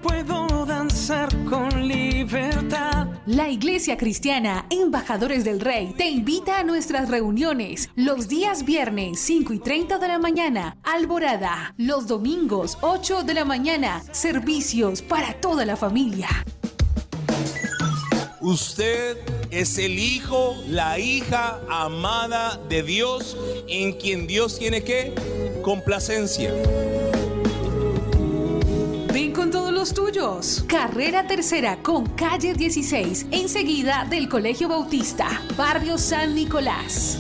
puedo danzar con libertad. La Iglesia Cristiana Embajadores del Rey te invita a nuestras reuniones los días viernes 5:30 de la mañana, Alborada, los domingos 8 de la mañana, servicios para toda la familia. Usted es el hijo, la hija amada de Dios, en quien Dios tiene ¿qué? Complacencia. Ven con todos los tuyos. Carrera Tercera con calle 16, enseguida del Colegio Bautista, barrio San Nicolás.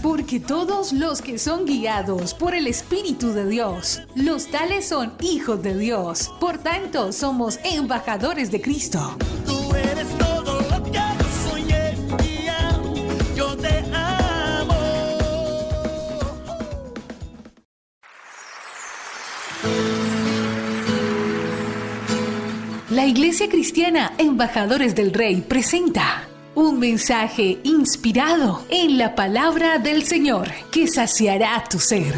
Porque todos los que son guiados por el Espíritu de Dios, los tales son hijos de Dios. Por tanto, somos embajadores de Cristo. Tú eres todo lo que yo soñé y yo te amo. La Iglesia Cristiana Embajadores del Rey presenta un mensaje inspirado en la palabra del Señor que saciará tu ser.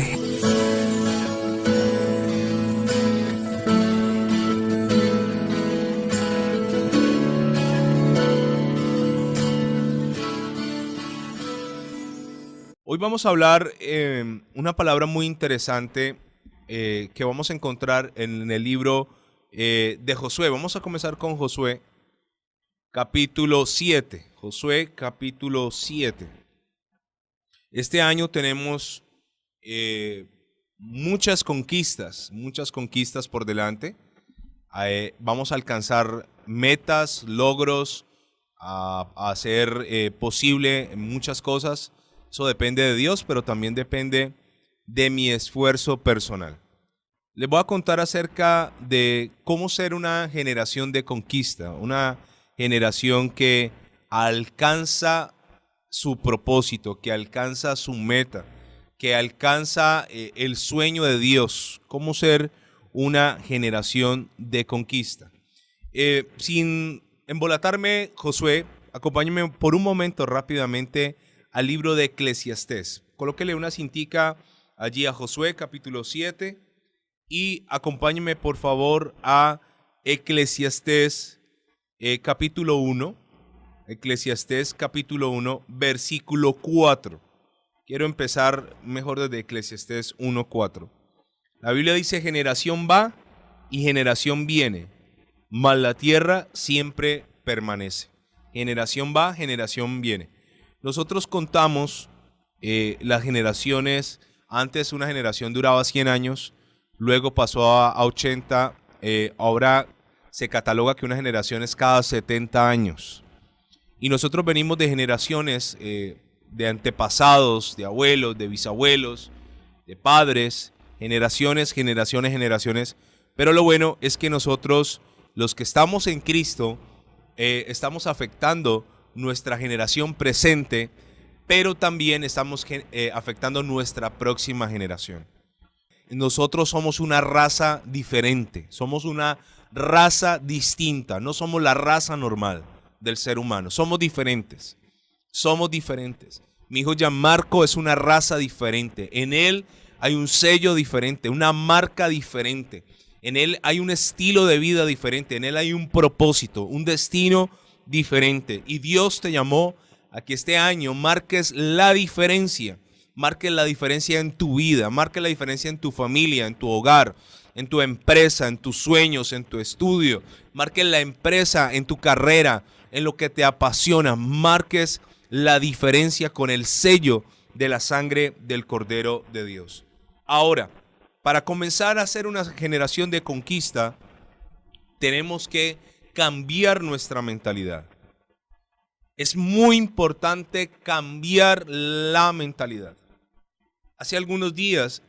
Hoy vamos a hablar una palabra muy interesante que vamos a encontrar en el libro de Josué. Vamos a comenzar con Josué, capítulo 7. Josué, capítulo 7. Este año tenemos muchas conquistas por delante. Vamos a alcanzar metas, logros, a hacer posible muchas cosas. Eso depende de Dios, pero también depende de mi esfuerzo personal. Les voy a contar acerca de cómo ser una generación de conquista, una generación que alcanza su propósito, que alcanza su meta, que alcanza el sueño de Dios, cómo ser una generación de conquista. Sin embolatarme, Josué, acompáñenme por un momento rápidamente al libro de Eclesiastés. Colóquele una cintica allí a Josué, capítulo 7, y acompáñenme por favor a Eclesiastés, capítulo 1, Eclesiastés, capítulo 1, versículo 4. Quiero empezar mejor desde Eclesiastés 1:4. La Biblia dice: generación va y generación viene, mas la tierra siempre permanece. Generación va, generación viene. Nosotros contamos las generaciones. Antes una generación duraba 100 años, luego pasó a 80, ahora se cataloga que una generación es cada 70 años. Y nosotros venimos de generaciones de antepasados, de abuelos, de bisabuelos, de padres, generaciones, pero lo bueno es que nosotros, los que estamos en Cristo, estamos afectando nuestra generación presente, pero también estamos afectando nuestra próxima generación. Nosotros somos una raza diferente, somos una raza distinta, no somos la raza normal del ser humano, somos diferentes. Mi hijo Gianmarco es una raza diferente, en él hay un sello diferente, una marca diferente, en él hay un estilo de vida diferente, en él hay un propósito, un destino diferente. Y Dios te llamó a que este año marques la diferencia en tu vida, marques la diferencia en tu familia, en tu hogar, en tu empresa, en tus sueños, en tu estudio, marques la empresa, en tu carrera, en lo que te apasiona, marques la diferencia con el sello de la sangre del Cordero de Dios. Ahora, para comenzar a ser una generación de conquista, tenemos que cambiar nuestra mentalidad. Es muy importante cambiar la mentalidad. Hace algunos días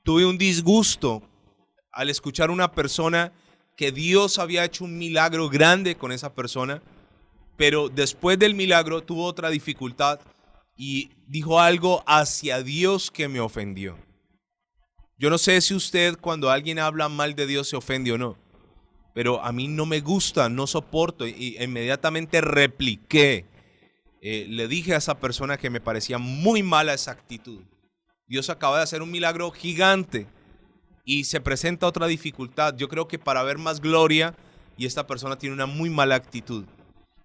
tuve un disgusto al escuchar a una persona que Dios había hecho un milagro grande con esa persona, pero después del milagro tuvo otra dificultad y dijo algo hacia Dios que me ofendió. Yo no sé si usted, cuando alguien habla mal de Dios, se ofende o no, pero a mí no me gusta, no soporto, y inmediatamente repliqué. Le dije a esa persona que me parecía muy mala esa actitud. Dios acaba de hacer un milagro gigante, y se presenta otra dificultad. Yo creo que para ver más gloria, y esta persona tiene una muy mala actitud.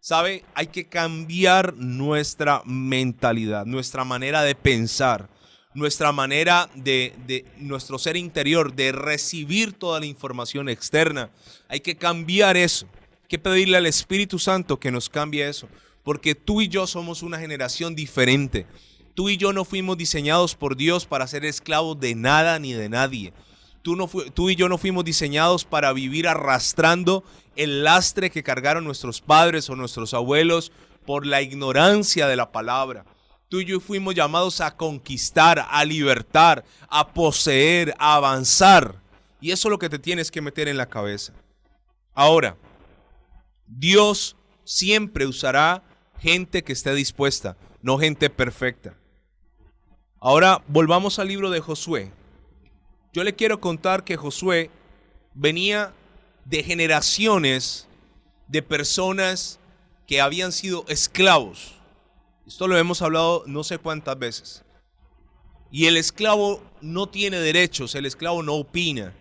¿Sabe? Hay que cambiar nuestra mentalidad, nuestra manera de pensar, nuestra manera de nuestro ser interior, de recibir toda la información externa. Hay que cambiar eso. Hay que pedirle al Espíritu Santo que nos cambie eso. Porque tú y yo somos una generación diferente. Tú y yo no fuimos diseñados por Dios para ser esclavos de nada ni de nadie. Tú y yo no fuimos diseñados para vivir arrastrando el lastre que cargaron nuestros padres o nuestros abuelos por la ignorancia de la palabra. Tú y yo fuimos llamados a conquistar, a libertar, a poseer, a avanzar. Y eso es lo que te tienes que meter en la cabeza. Ahora, Dios siempre usará gente que esté dispuesta, no gente perfecta. Ahora volvamos al libro de Josué. Yo le quiero contar que Josué venía de generaciones de personas que habían sido esclavos. Esto lo hemos hablado no sé cuántas veces. Y el esclavo no tiene derechos, el esclavo no opina.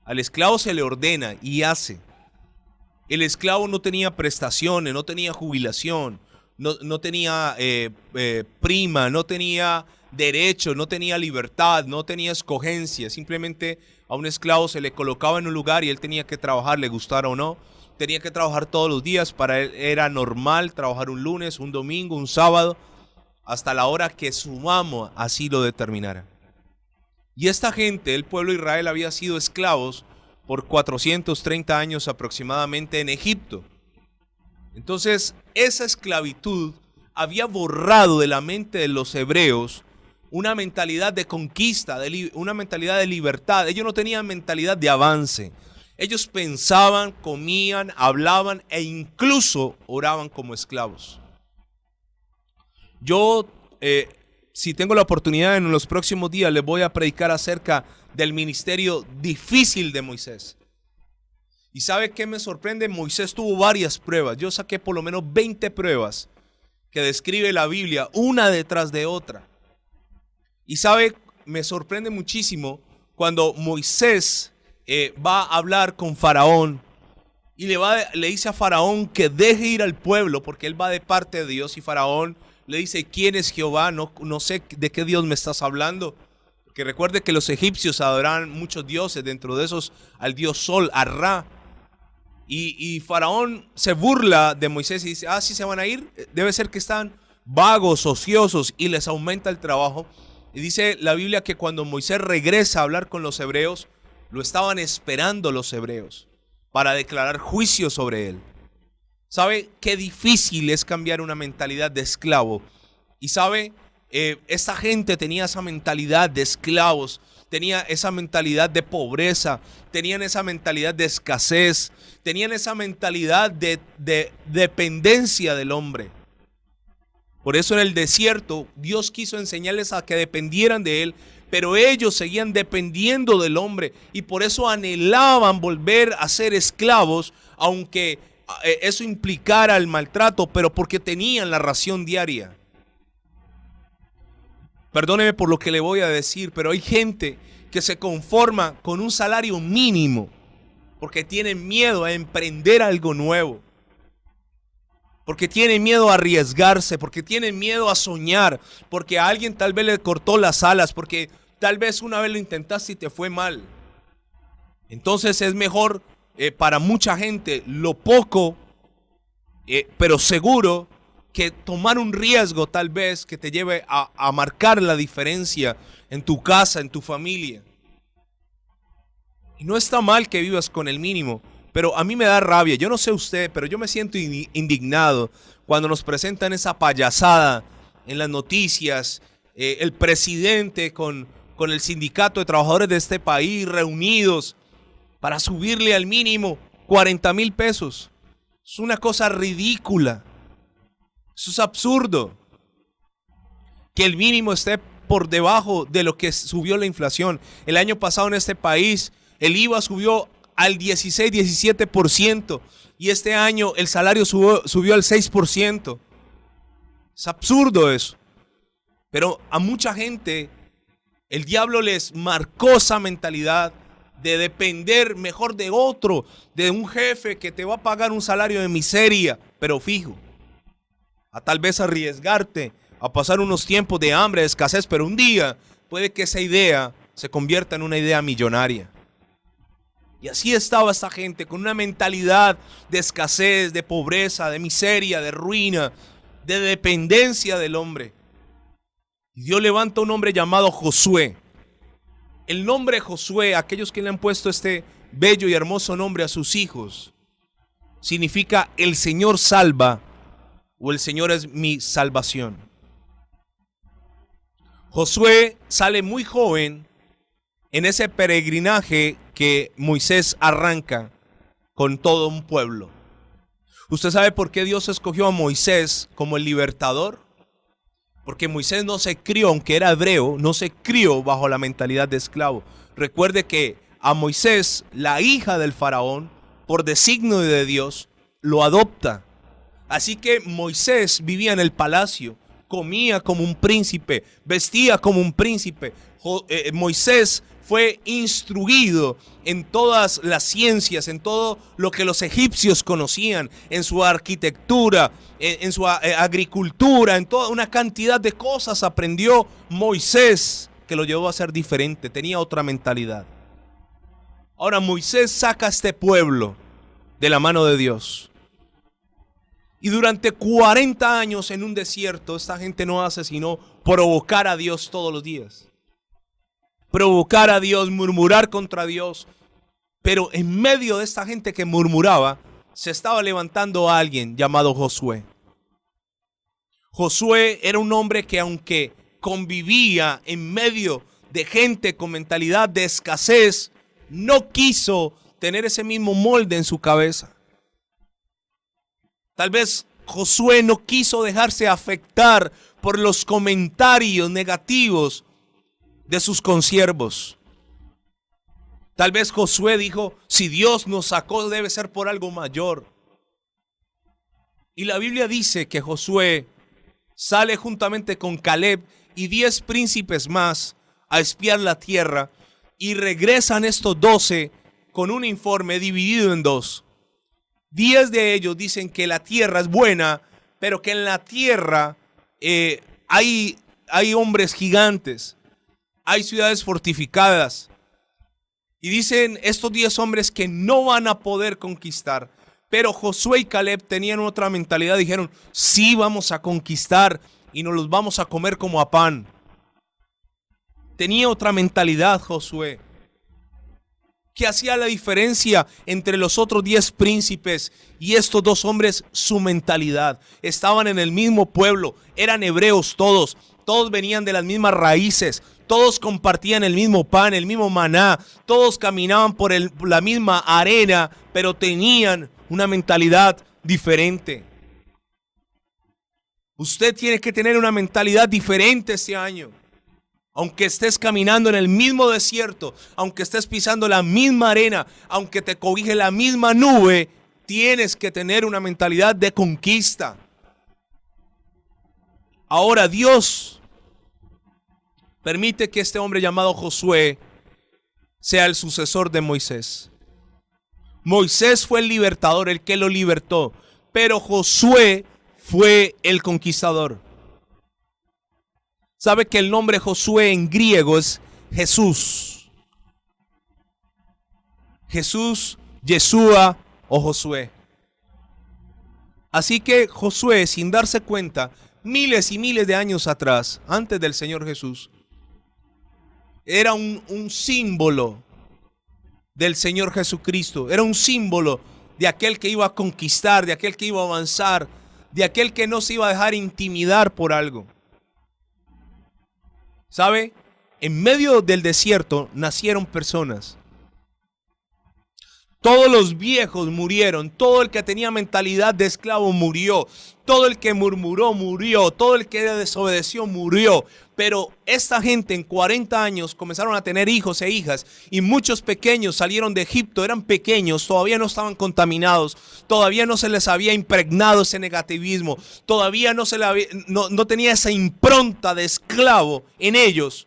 Al esclavo se le ordena y hace. El esclavo no tenía prestaciones, no tenía jubilación, no tenía prima, no tenía derecho, no tenía libertad, no tenía escogencia. Simplemente a un esclavo se le colocaba en un lugar y él tenía que trabajar, le gustara o no. Tenía que trabajar todos los días. Para él era normal trabajar un lunes, un domingo, un sábado, hasta la hora que su amo así lo determinara. Y esta gente, el pueblo de Israel, había sido esclavos por 430 años aproximadamente en Egipto. Entonces, esa esclavitud había borrado de la mente de los hebreos una mentalidad de conquista, una mentalidad de libertad. Ellos no tenían mentalidad de avance. Ellos pensaban, comían, hablaban e incluso oraban como esclavos. Yo, si tengo la oportunidad en los próximos días, les voy a predicar acerca del ministerio difícil de Moisés. ¿Y sabe qué me sorprende? Moisés tuvo varias pruebas. Yo saqué por lo menos 20 pruebas que describe la Biblia, una detrás de otra. Y sabe, me sorprende muchísimo cuando Moisés va a hablar con Faraón y le dice a Faraón que deje ir al pueblo porque él va de parte de Dios. Y Faraón le dice: ¿quién es Jehová? No sé de qué Dios me estás hablando. Porque recuerde que los egipcios adoraban muchos dioses, dentro de esos al dios Sol, a Ra. Y Faraón se burla de Moisés y dice: ¿sí se van a ir? Debe ser que están vagos, ociosos, y les aumenta el trabajo. Y dice la Biblia que cuando Moisés regresa a hablar con los hebreos, lo estaban esperando los hebreos para declarar juicio sobre él. ¿Sabe qué difícil es cambiar una mentalidad de esclavo? Y sabe, esta gente tenía esa mentalidad de esclavos, tenía esa mentalidad de pobreza, tenían esa mentalidad de escasez, tenían esa mentalidad de dependencia del hombre. Por eso en el desierto Dios quiso enseñarles a que dependieran de Él, pero ellos seguían dependiendo del hombre y por eso anhelaban volver a ser esclavos, aunque eso implicara el maltrato, pero porque tenían la ración diaria. Perdóneme por lo que le voy a decir, pero hay gente que se conforma con un salario mínimo porque tienen miedo a emprender algo nuevo, porque tienen miedo a arriesgarse, porque tienen miedo a soñar, porque a alguien tal vez le cortó las alas, porque tal vez una vez lo intentaste y te fue mal. Entonces es mejor para mucha gente lo poco, pero seguro, que tomar un riesgo tal vez que te lleve a marcar la diferencia en tu casa, en tu familia. Y no está mal que vivas con el mínimo, pero a mí me da rabia. Yo no sé usted, pero yo me siento indignado cuando nos presentan esa payasada en las noticias. El presidente con el sindicato de trabajadores de este país reunidos para subirle al mínimo 40,000 pesos. Es una cosa ridícula. Eso es absurdo. Que el mínimo esté por debajo de lo que subió la inflación. El año pasado en este país el IVA subió al 16-17% y este año el salario subió al 6%. Es absurdo eso. Pero a mucha gente el diablo les marcó esa mentalidad de depender mejor de otro, de un jefe que te va a pagar un salario de miseria, pero fijo, a tal vez arriesgarte a pasar unos tiempos de hambre, de escasez, pero un día puede que esa idea se convierta en una idea millonaria. Y así estaba esta gente, con una mentalidad de escasez, de pobreza, de miseria, de ruina, de dependencia del hombre. Y Dios levanta un hombre llamado Josué. El nombre Josué, aquellos que le han puesto este bello y hermoso nombre a sus hijos, significa el Señor salva o el Señor es mi salvación. Josué sale muy joven en ese peregrinaje que Moisés arranca con todo un pueblo. ¿Usted sabe por qué Dios escogió a Moisés como el libertador? Porque Moisés no se crió, aunque era hebreo, no se crió bajo la mentalidad de esclavo. Recuerde que a Moisés, la hija del faraón, por designio de Dios, lo adopta. Así que Moisés vivía en el palacio, comía como un príncipe, vestía como un príncipe. Moisés fue instruido en todas las ciencias, en todo lo que los egipcios conocían, en su arquitectura, en su agricultura, en toda una cantidad de cosas aprendió Moisés que lo llevó a ser diferente, tenía otra mentalidad. Ahora Moisés saca a este pueblo de la mano de Dios. Y durante 40 años en un desierto, esta gente no hace sino provocar a Dios todos los días. Provocar a Dios, murmurar contra Dios. Pero en medio de esta gente que murmuraba, se estaba levantando a alguien llamado Josué. Josué era un hombre que, aunque convivía en medio de gente con mentalidad de escasez, no quiso tener ese mismo molde en su cabeza. Tal vez Josué no quiso dejarse afectar por los comentarios negativos de sus consiervos. Tal vez Josué dijo, si Dios nos sacó debe ser por algo mayor. Y la Biblia dice que Josué sale juntamente con Caleb y 10 príncipes más a espiar la tierra, y regresan estos 12 con un informe dividido en dos. 10 de ellos dicen que la tierra es buena, pero que en la tierra hay hombres gigantes, hay ciudades fortificadas. Y dicen estos 10 hombres que no van a poder conquistar. Pero Josué y Caleb tenían otra mentalidad. Dijeron, sí vamos a conquistar y nos los vamos a comer como a pan. Tenía otra mentalidad Josué. ¿Qué hacía la diferencia entre los otros 10 príncipes y estos 2 hombres? Su mentalidad. Estaban en el mismo pueblo, eran hebreos todos venían de las mismas raíces, todos compartían el mismo pan, el mismo maná, todos caminaban por la misma arena, pero tenían una mentalidad diferente. Usted tiene que tener una mentalidad diferente este año. Aunque estés caminando en el mismo desierto, aunque estés pisando la misma arena, aunque te cobije la misma nube, tienes que tener una mentalidad de conquista. Ahora Dios permite que este hombre llamado Josué sea el sucesor de Moisés. Moisés fue el libertador, el que lo libertó, pero Josué fue el conquistador. ¿Sabe que el nombre Josué en griego es Jesús? Jesús, Yeshua o Josué. Así que Josué, sin darse cuenta, miles y miles de años atrás, antes del Señor Jesús, era un símbolo del Señor Jesucristo. Era un símbolo de aquel que iba a conquistar, de aquel que iba a avanzar, de aquel que no se iba a dejar intimidar por algo. ¿Sabe? En medio del desierto nacieron personas. Todos los viejos murieron, todo el que tenía mentalidad de esclavo murió, todo el que murmuró murió, todo el que desobedeció murió. Pero esta gente en 40 años comenzaron a tener hijos e hijas, y muchos pequeños salieron de Egipto, eran pequeños, todavía no estaban contaminados, todavía no se les había impregnado ese negativismo, todavía no tenía esa impronta de esclavo en ellos.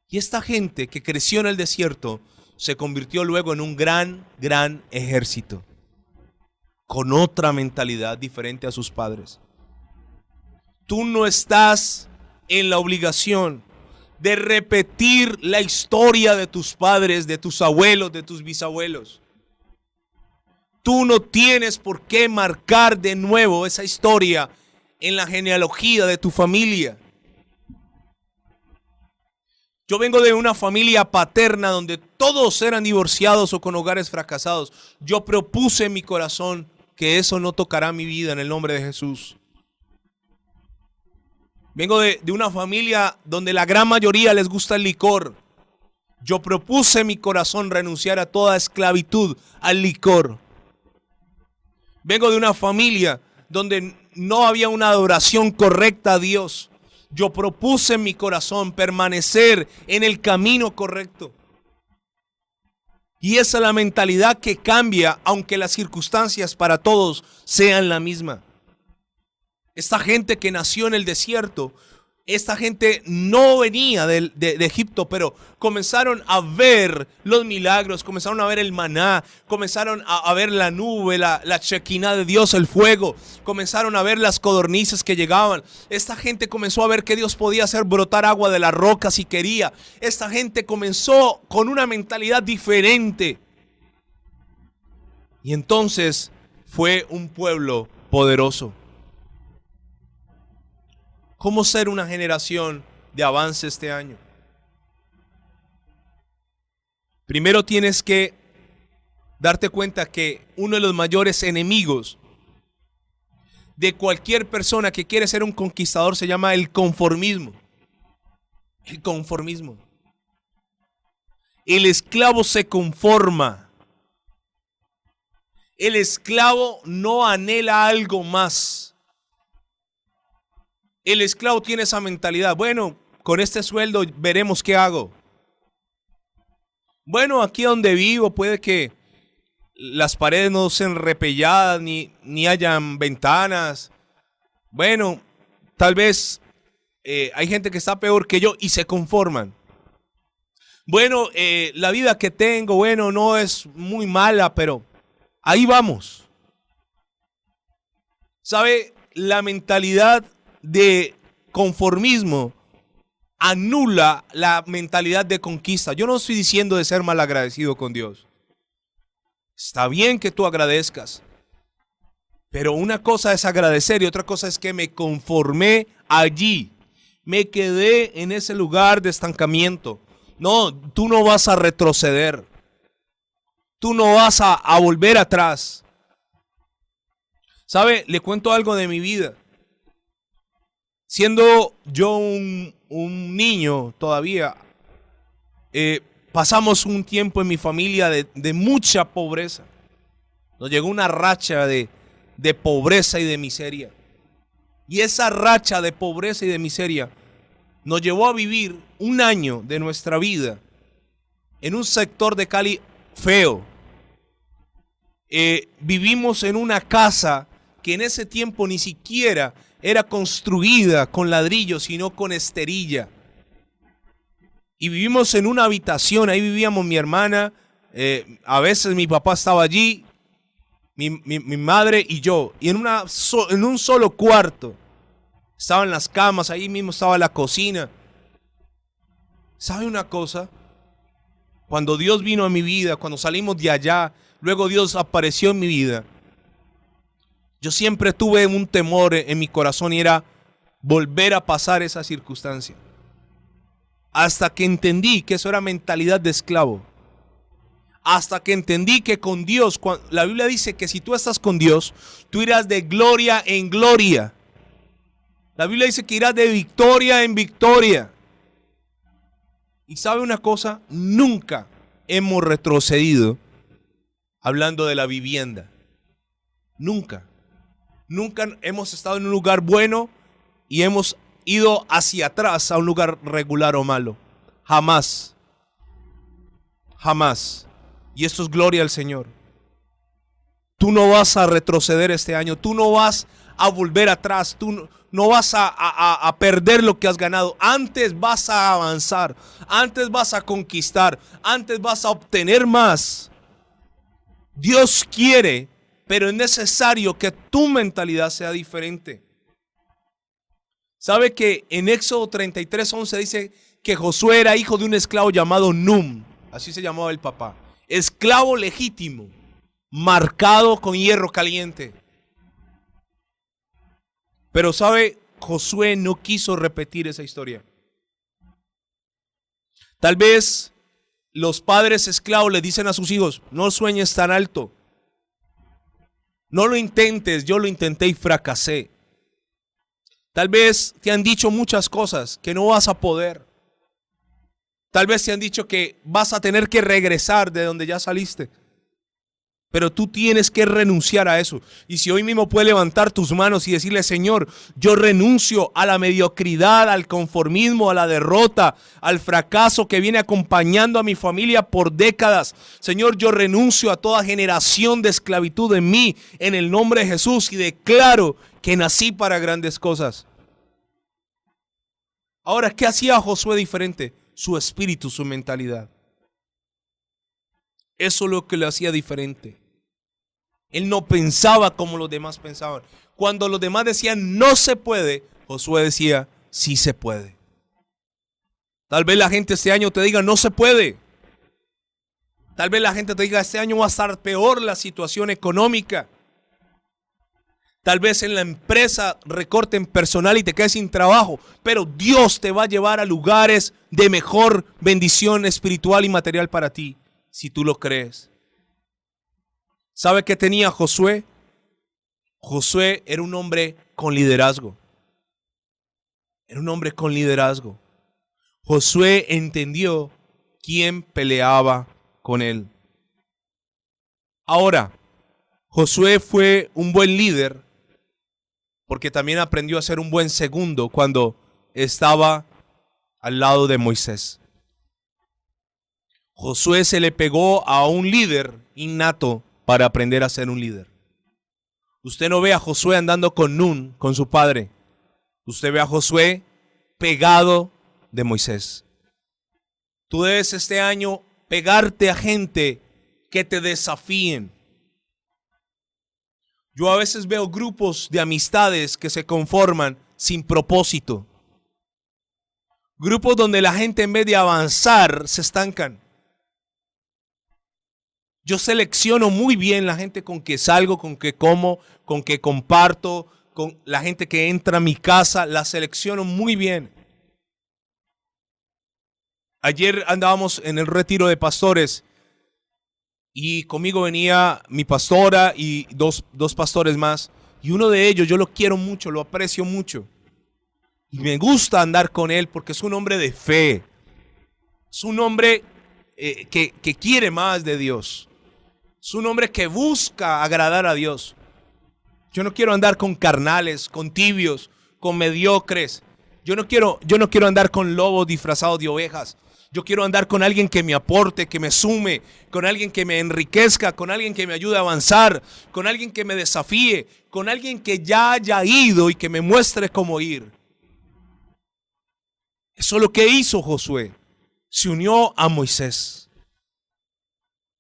Y esta gente que creció en el desierto se convirtió luego en un gran ejército, con otra mentalidad diferente a sus padres. Tú no estás en la obligación de repetir la historia de tus padres, de tus abuelos, de tus bisabuelos. Tú no tienes por qué marcar de nuevo esa historia en la genealogía de tu familia. Yo vengo de una familia paterna donde todos eran divorciados o con hogares fracasados. Yo propuse en mi corazón que eso no tocará mi vida en el nombre de Jesús. Vengo de una familia donde la gran mayoría les gusta el licor. Yo propuse en mi corazón renunciar a toda esclavitud al licor. Vengo de una familia donde no había una adoración correcta a Dios. Yo propuse en mi corazón permanecer en el camino correcto. Y esa es la mentalidad que cambia, aunque las circunstancias para todos sean la misma. Esta gente que nació en el desierto, esta gente no venía de Egipto, pero comenzaron a ver los milagros, comenzaron a ver el maná, comenzaron a ver la nube, la Shekinah de Dios, el fuego, comenzaron a ver las codornices que llegaban. Esta gente comenzó a ver que Dios podía hacer brotar agua de la roca si quería. Esta gente comenzó con una mentalidad diferente. Y entonces fue un pueblo poderoso. ¿Cómo ser una generación de avance este año? Primero tienes que darte cuenta que uno de los mayores enemigos de cualquier persona que quiere ser un conquistador se llama el conformismo. El conformismo. El esclavo se conforma. El esclavo no anhela algo más. El esclavo tiene esa mentalidad. Bueno, con este sueldo veremos qué hago. Bueno, aquí donde vivo puede que las paredes no sean repelladas ni hayan ventanas. Bueno, tal vez hay gente que está peor que yo y se conforman. Bueno, la vida que tengo, bueno, no es muy mala, pero ahí vamos. ¿Sabe? La mentalidad de conformismo anula la mentalidad de conquista. Yo no estoy diciendo de ser malagradecido con Dios. Está bien que tú agradezcas, pero una cosa es agradecer y otra cosa es que me conformé allí. Me quedé en ese lugar de estancamiento. No, tú no vas a retroceder. Tú no vas a volver atrás. ¿Sabe? Le cuento algo de mi vida. Siendo yo un niño todavía, pasamos un tiempo en mi familia de mucha pobreza. Nos llegó una racha de pobreza y de miseria. Y esa racha de pobreza y de miseria nos llevó a vivir un año de nuestra vida en un sector de Cali feo. Vivimos en una casa que en ese tiempo ni siquiera era construida con ladrillos, sino con esterilla. Y vivimos en una habitación, ahí vivíamos mi hermana, a veces mi papá estaba allí, mi madre y yo. Y en un solo cuarto estaban las camas, ahí mismo estaba la cocina. ¿Sabe una cosa? Cuando Dios vino a mi vida, cuando salimos de allá, luego Dios apareció en mi vida. Yo siempre tuve un temor en mi corazón y era volver a pasar esa circunstancia. Hasta que entendí que eso era mentalidad de esclavo. Hasta que entendí que con Dios, la Biblia dice que si tú estás con Dios, tú irás de gloria en gloria. La Biblia dice que irás de victoria en victoria. Y ¿sabe una cosa? Nunca hemos retrocedido hablando de la vivienda. Nunca. Nunca hemos estado en un lugar bueno y hemos ido hacia atrás a un lugar regular o malo. Jamás. Jamás. Y esto es gloria al Señor. Tú no vas a retroceder este año, tú no vas a volver atrás, tú no vas a perder lo que has ganado. Antes vas a avanzar, antes vas a conquistar, antes vas a obtener más. Dios quiere, pero es necesario que tu mentalidad sea diferente. ¿Sabe que en Éxodo 33:11 dice que Josué era hijo de un esclavo llamado Num? Así se llamaba el papá. Esclavo legítimo, marcado con hierro caliente. Pero sabe, Josué no quiso repetir esa historia. Tal vez los padres esclavos le dicen a sus hijos: no sueñes tan alto, no lo intentes, yo lo intenté y fracasé. Tal vez te han dicho muchas cosas que no vas a poder. Tal vez te han dicho que vas a tener que regresar de donde ya saliste. Pero tú tienes que renunciar a eso. Y si hoy mismo puedes levantar tus manos y decirle: Señor, yo renuncio a la mediocridad, al conformismo, a la derrota, al fracaso que viene acompañando a mi familia por décadas. Señor, yo renuncio a toda generación de esclavitud en mí, en el nombre de Jesús, y declaro que nací para grandes cosas. Ahora, ¿qué hacía Josué diferente? Su espíritu, su mentalidad. Eso es lo que lo hacía diferente. Él no pensaba como los demás pensaban. Cuando los demás decían no se puede, Josué decía sí se puede. Tal vez la gente este año te diga no se puede. Tal vez la gente te diga este año va a estar peor la situación económica. Tal vez en la empresa recorten personal y te quedes sin trabajo. Pero Dios te va a llevar a lugares de mejor bendición espiritual y material para ti, si tú lo crees. ¿Sabe qué tenía Josué? Josué era un hombre con liderazgo. Era un hombre con liderazgo. Josué entendió quién peleaba con él. Ahora, Josué fue un buen líder porque también aprendió a ser un buen segundo cuando estaba al lado de Moisés. Josué se le pegó a un líder innato para aprender a ser un líder. Usted no ve a Josué andando con Nun, con su padre. Usted ve a Josué pegado de Moisés. Tú debes este año pegarte a gente que te desafíen. Yo a veces veo grupos de amistades que se conforman sin propósito. Grupos donde la gente en vez de avanzar se estancan. Yo selecciono muy bien la gente con que salgo, con que como, con que comparto, con la gente que entra a mi casa, la selecciono muy bien. Ayer andábamos en el retiro de pastores y conmigo venía mi pastora y dos pastores más. Y uno de ellos yo lo quiero mucho, lo aprecio mucho. Y me gusta andar con él porque es un hombre de fe. Es un hombre que quiere más de Dios. Es un hombre que busca agradar a Dios. Yo no quiero andar con carnales, con tibios, con mediocres. Yo no quiero andar con lobos disfrazados de ovejas. Yo quiero andar con alguien que me aporte, que me sume, con alguien que me enriquezca, con alguien que me ayude a avanzar, con alguien que me desafíe, con alguien que ya haya ido y que me muestre cómo ir. Eso es lo que hizo Josué. Se unió a Moisés.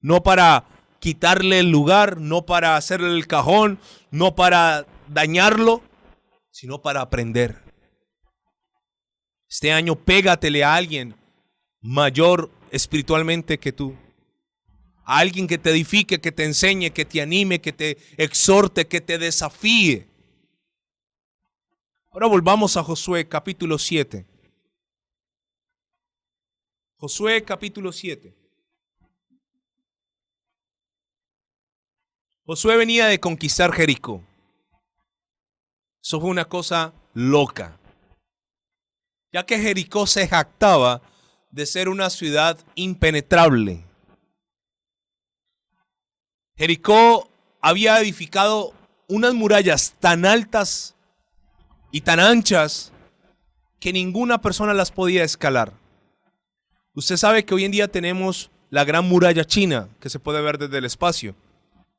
No para quitarle el lugar, no para hacerle el cajón, no para dañarlo, sino para aprender. Este año pégatele a alguien mayor espiritualmente que tú. A alguien que te edifique, que te enseñe, que te anime, que te exhorte, que te desafíe. Ahora volvamos a Josué capítulo 7. Josué capítulo 7. Josué venía de conquistar Jericó. Eso fue una cosa loca, ya que Jericó se jactaba de ser una ciudad impenetrable. Jericó había edificado unas murallas tan altas y tan anchas que ninguna persona las podía escalar. Usted sabe que hoy en día tenemos la Gran Muralla China, que se puede ver desde el espacio.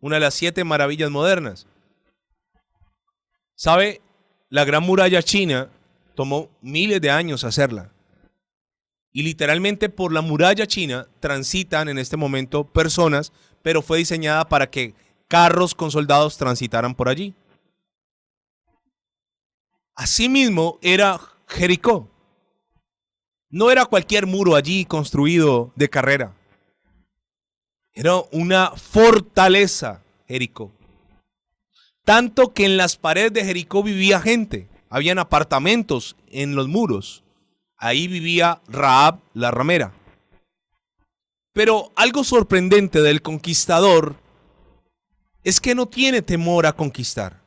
una de las 7 maravillas modernas. ¿Sabe? La Gran Muralla China tomó miles de años hacerla. Y literalmente por la muralla china transitan en este momento personas, pero fue diseñada para que carros con soldados transitaran por allí. Asimismo era Jericó. No era cualquier muro allí construido de carrera. Era una fortaleza, Jericó. Tanto que en las paredes de Jericó vivía gente. Habían apartamentos en los muros. Ahí vivía Rahab, la ramera. Pero algo sorprendente del conquistador es que no tiene temor a conquistar.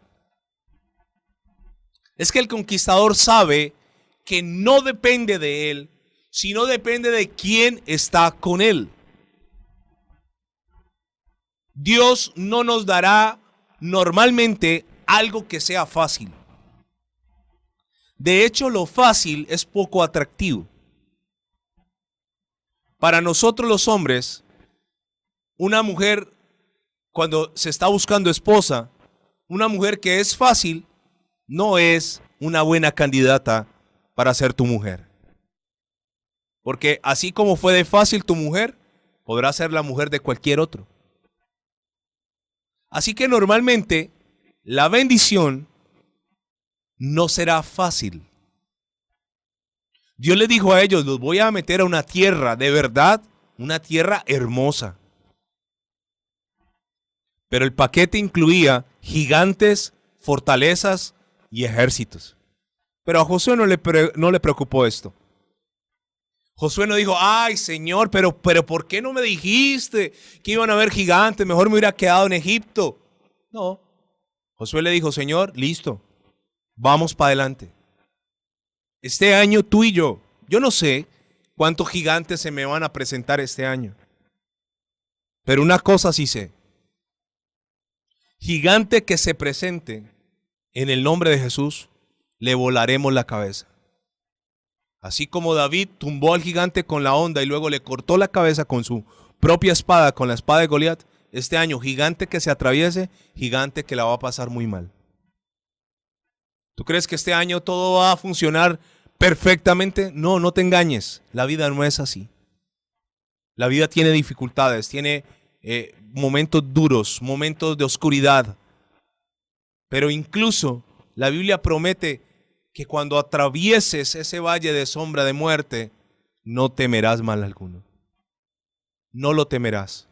Es que el conquistador sabe que no depende de él, sino depende de quién está con él. Dios no nos dará normalmente algo que sea fácil. De hecho, lo fácil es poco atractivo. Para nosotros los hombres, una mujer, cuando se está buscando esposa, una mujer que es fácil, no es una buena candidata para ser tu mujer. Porque así como fue de fácil tu mujer, podrá ser la mujer de cualquier otro. Así que normalmente la bendición no será fácil. Dios les dijo a ellos, los voy a meter a una tierra, de verdad, una tierra hermosa. Pero el paquete incluía gigantes, fortalezas y ejércitos. Pero a Josué no le preocupó esto. Josué no dijo, ay Señor, pero ¿por qué no me dijiste que iban a haber gigantes? Mejor me hubiera quedado en Egipto. No. Josué le dijo, Señor, listo, vamos para adelante. Este año tú y yo no sé cuántos gigantes se me van a presentar este año. Pero una cosa sí sé. Gigante que se presente en el nombre de Jesús, le volaremos la cabeza. Así como David tumbó al gigante con la honda y luego le cortó la cabeza con su propia espada, con la espada de Goliat, este año gigante que se atraviese, gigante que la va a pasar muy mal. ¿Tú crees que este año todo va a funcionar perfectamente? No, no te engañes. La vida no es así. La vida tiene dificultades, tiene momentos duros, momentos de oscuridad. Pero incluso la Biblia promete que cuando atravieses ese valle de sombra de muerte, no temerás mal alguno. No lo temerás.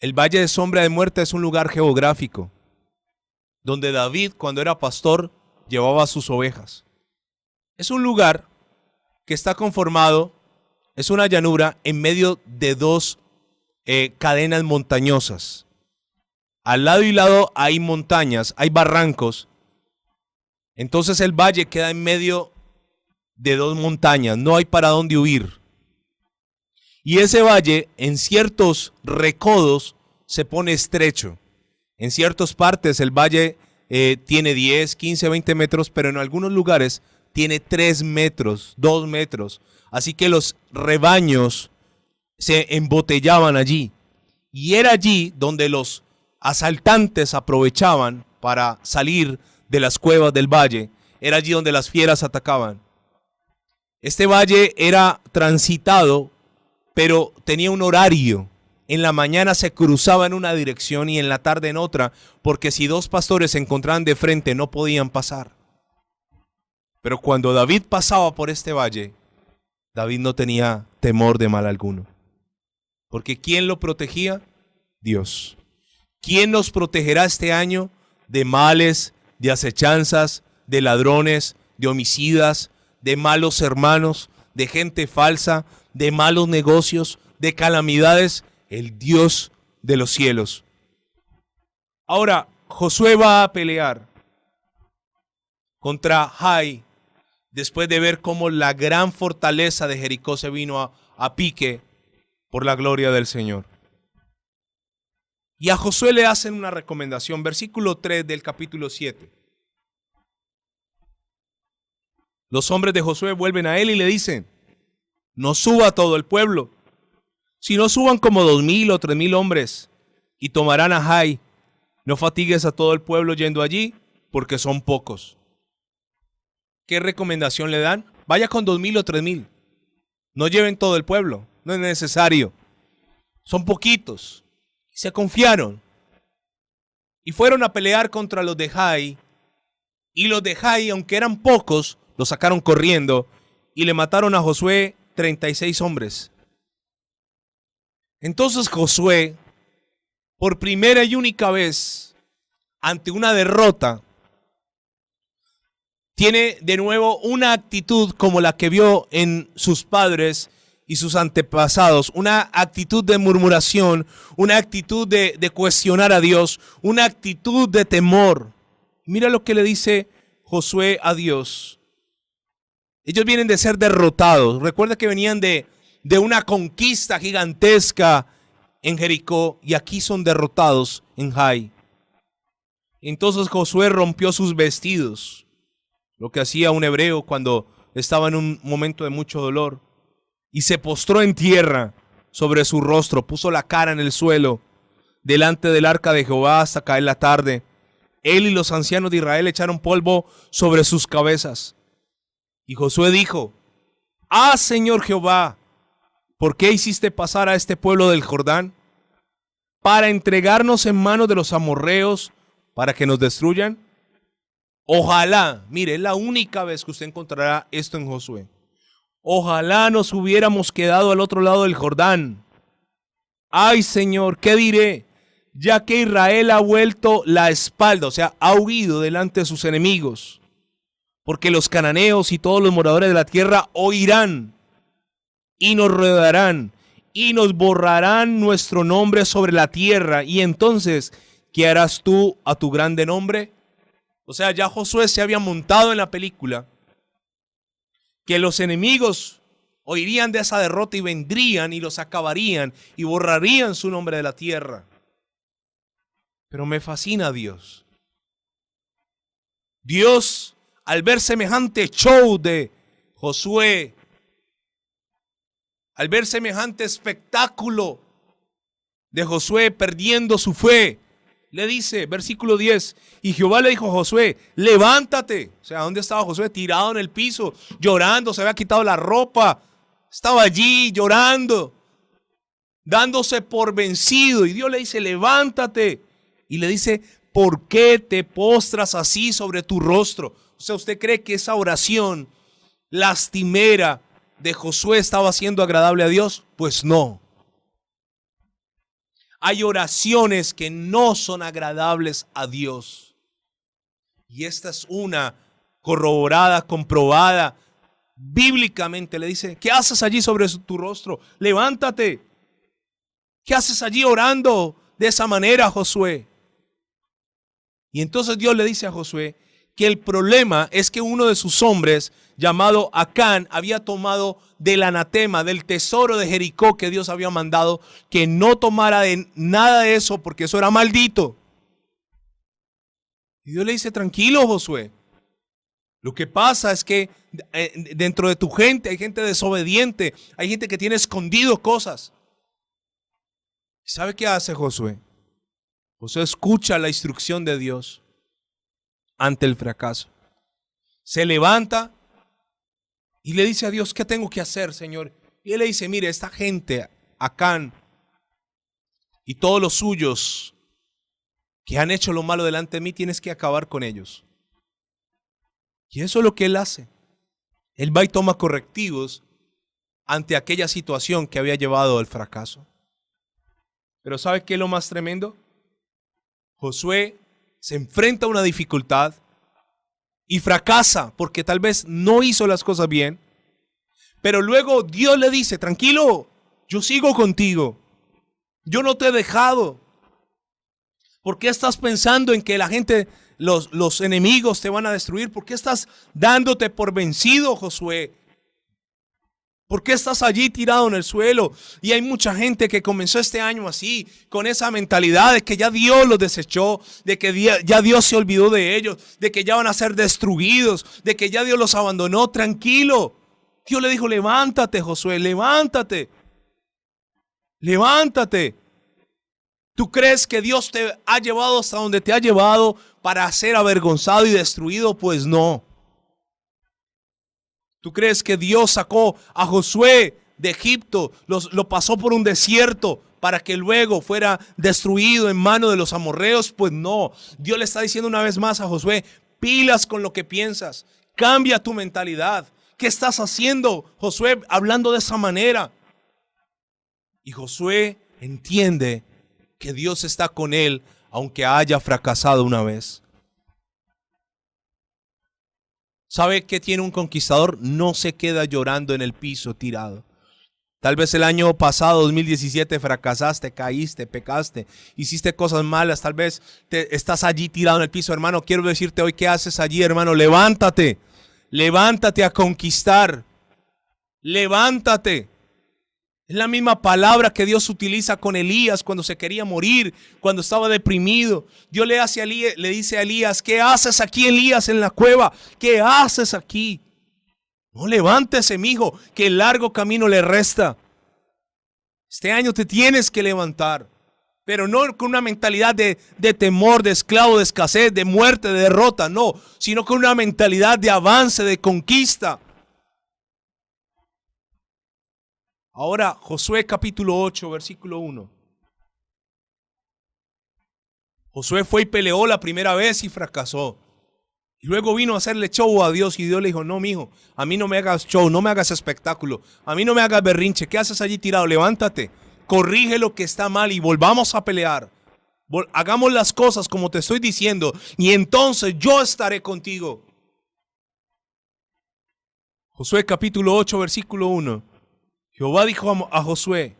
El valle de sombra de muerte es un lugar geográfico, donde David, cuando era pastor, llevaba sus ovejas. Es un lugar que está conformado, es una llanura en medio de dos cadenas montañosas. Al lado y lado hay montañas, hay barrancos. Entonces el valle queda en medio de dos montañas, no hay para dónde huir. Y ese valle en ciertos recodos se pone estrecho. En ciertas partes el valle tiene 10, 15, 20 metros, pero en algunos lugares tiene 3 metros, 2 metros. Así que los rebaños se embotellaban allí. Y era allí donde los asaltantes aprovechaban para salir de las cuevas del valle. Era allí donde las fieras atacaban. Este valle era transitado, pero tenía un horario. En la mañana se cruzaba en una dirección y en la tarde en otra, porque si dos pastores se encontraban de frente no podían pasar. Pero cuando David pasaba por este valle, David no tenía temor de mal alguno. Porque ¿quién lo protegía? Dios. ¿Quién nos protegerá este año de males, de acechanzas, de ladrones, de homicidas, de malos hermanos, de gente falsa, de malos negocios, de calamidades? El Dios de los cielos. Ahora, Josué va a pelear contra Jai después de ver cómo la gran fortaleza de Jericó se vino a pique por la gloria del Señor. Y a Josué le hacen una recomendación, versículo 3 del capítulo 7. Los hombres de Josué vuelven a él y le dicen, no suba todo el pueblo, sino suban como 2,000 o 3,000 hombres, y tomarán a Jai. No fatigues a todo el pueblo yendo allí, porque son pocos. ¿Qué recomendación le dan? Vaya con 2,000 o 3,000. No lleven todo el pueblo, no es necesario. Son poquitos. Se confiaron. Y fueron a pelear contra los de Jai. Y los de Jai, aunque eran pocos, los sacaron corriendo y le mataron a Josué 36 hombres. Entonces Josué, por primera y única vez, ante una derrota, tiene de nuevo una actitud como la que vio en sus padres y sus antepasados, una actitud de murmuración, una actitud de cuestionar a Dios, una actitud de temor. Mira lo que le dice Josué a Dios. Ellos vienen de ser derrotados. Recuerda que venían de una conquista gigantesca en Jericó y aquí son derrotados en Jai. Entonces Josué rompió sus vestidos, lo que hacía un hebreo cuando estaba en un momento de mucho dolor, y se postró en tierra sobre su rostro, puso la cara en el suelo delante del arca de Jehová hasta caer la tarde. Él y los ancianos de Israel echaron polvo sobre sus cabezas. Y Josué dijo: «Ah, Señor Jehová, ¿por qué hiciste pasar a este pueblo del Jordán? ¿Para entregarnos en manos de los amorreos para que nos destruyan?» Ojalá, mire, es la única vez que usted encontrará esto en Josué. Ojalá nos hubiéramos quedado al otro lado del Jordán. Ay, Señor, ¿qué diré? Ya que Israel ha vuelto la espalda, o sea, ha huido delante de sus enemigos. Porque los cananeos y todos los moradores de la tierra oirán y nos rodearán y nos borrarán nuestro nombre sobre la tierra. Y entonces, ¿qué harás tú a tu grande nombre? O sea, ya Josué se había montado en la película que los enemigos oirían de esa derrota y vendrían y los acabarían y borrarían su nombre de la tierra. Pero me fascina Dios. Dios, al ver semejante show de Josué, al ver semejante espectáculo de Josué perdiendo su fe, le dice, versículo 10, y Jehová le dijo a Josué: levántate. O sea, ¿dónde estaba Josué? Tirado en el piso, llorando, se había quitado la ropa, estaba allí llorando, dándose por vencido. Y Dios le dice: levántate. Y le dice: ¿por qué te postras así sobre tu rostro? O sea, ¿usted cree que esa oración lastimera de Josué estaba siendo agradable a Dios? Pues no. Hay oraciones que no son agradables a Dios. Y esta es una corroborada, comprobada bíblicamente. Le dice: ¿qué haces allí sobre tu rostro? Levántate. ¿Qué haces allí orando de esa manera, Josué? Y entonces Dios le dice a Josué que el problema es que uno de sus hombres, llamado Acán, había tomado del anatema, del tesoro de Jericó que Dios había mandado, que no tomara de nada de eso porque eso era maldito. Y Dios le dice: tranquilo, Josué. Lo que pasa es que dentro de tu gente hay gente desobediente, hay gente que tiene escondido cosas. ¿Sabe qué hace Josué? Josué escucha la instrucción de Dios ante el fracaso. Se levanta y le dice a Dios: ¿qué tengo que hacer, Señor? Y él le dice: mire, esta gente, Acán y todos los suyos que han hecho lo malo delante de mí, tienes que acabar con ellos. Y eso es lo que él hace. Él va y toma correctivos ante aquella situación que había llevado al fracaso. Pero ¿sabe qué es lo más tremendo? Josué se enfrenta a una dificultad y fracasa porque tal vez no hizo las cosas bien. Pero luego Dios le dice: tranquilo, yo sigo contigo. Yo no te he dejado. ¿Por qué estás pensando en que la gente, los enemigos te van a destruir? ¿Por qué estás dándote por vencido, Josué? ¿Por qué estás allí tirado en el suelo? Y hay mucha gente que comenzó este año así, con esa mentalidad de que ya Dios los desechó, de que ya Dios se olvidó de ellos, de que ya van a ser destruidos, de que ya Dios los abandonó. Tranquilo. Dios le dijo: levántate, Josué, levántate. Levántate. ¿Tú crees que Dios te ha llevado hasta donde te ha llevado para ser avergonzado y destruido? Pues no. ¿Tú crees que Dios sacó a Josué de Egipto, lo pasó por un desierto para que luego fuera destruido en mano de los amorreos? Pues no. Dios le está diciendo una vez más a Josué, pilas con lo que piensas, cambia tu mentalidad. ¿Qué estás haciendo, Josué, hablando de esa manera? Y Josué entiende que Dios está con él, aunque haya fracasado una vez. ¿Sabe qué tiene un conquistador? No se queda llorando en el piso tirado. Tal vez el año pasado, 2017, fracasaste, caíste, pecaste, hiciste cosas malas. Tal vez estás allí tirado en el piso. Hermano, quiero decirte hoy, ¿qué haces allí, hermano? Levántate. Levántate a conquistar. Levántate. Es la misma palabra que Dios utiliza con Elías cuando se quería morir, cuando estaba deprimido. Dios le dice a Elías, ¿qué haces aquí, Elías, en la cueva? ¿Qué haces aquí? No, levántese, mijo, que el largo camino le resta. Este año te tienes que levantar, pero no con una mentalidad de temor, de esclavo, de escasez, de muerte, de derrota, no, sino con una mentalidad de avance, de conquista. Ahora, Josué capítulo 8, versículo 1. Josué fue y peleó la primera vez y fracasó. Y luego vino a hacerle show a Dios y Dios le dijo, no, mijo, a mí no me hagas show, no me hagas espectáculo, a mí no me hagas berrinche. ¿Qué haces allí tirado? Levántate, corrige lo que está mal y volvamos a pelear. Hagamos las cosas como te estoy diciendo y entonces yo estaré contigo. Josué capítulo 8, versículo 1. Jehová dijo a Josué,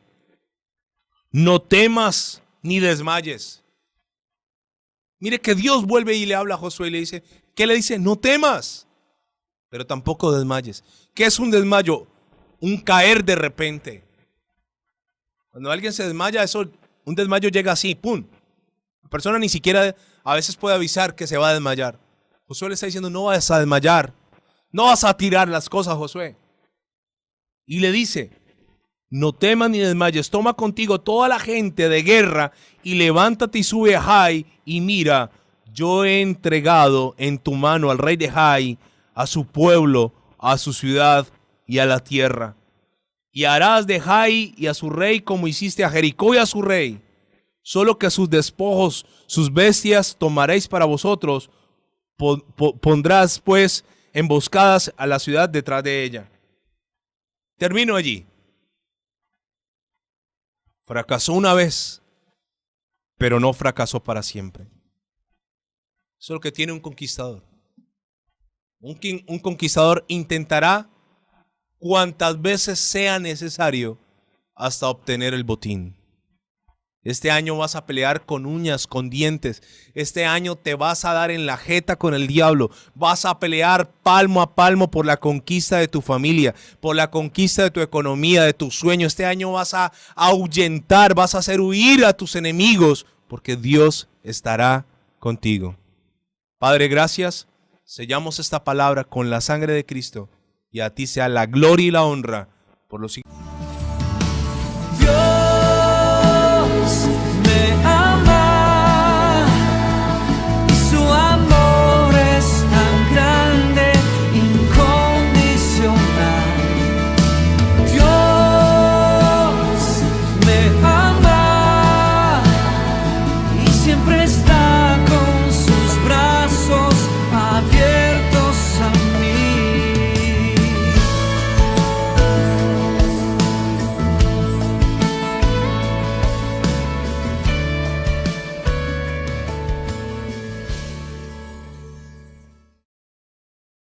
no temas ni desmayes. Mire que Dios vuelve y le habla a Josué y le dice, ¿qué le dice? No temas, pero tampoco desmayes. ¿Qué es un desmayo? Un caer de repente. Cuando alguien se desmaya, un desmayo llega así, ¡pum! La persona ni siquiera a veces puede avisar que se va a desmayar. Josué le está diciendo, no vas a desmayar, no vas a tirar las cosas, Josué. Y le dice, no temas ni desmayes, toma contigo toda la gente de guerra y levántate y sube a Jai y mira, yo he entregado en tu mano al rey de Jai, a su pueblo, a su ciudad y a la tierra. Y harás de Jai y a su rey como hiciste a Jericó y a su rey. Solo que sus despojos, sus bestias tomaréis para vosotros. Pondrás pues emboscadas a la ciudad detrás de ella. Termino allí. Fracasó una vez, pero no fracasó para siempre. Eso es lo que tiene un conquistador. Un conquistador intentará cuantas veces sea necesario hasta obtener el botín. Este año vas a pelear con uñas, con dientes. Este año te vas a dar en la jeta con el diablo. Vas a pelear palmo a palmo por la conquista de tu familia, por la conquista de tu economía, de tus sueños. Este año vas a ahuyentar, vas a hacer huir a tus enemigos, porque Dios estará contigo. Padre, gracias. Sellamos esta palabra con la sangre de Cristo y a ti sea la gloria y la honra por los siglos.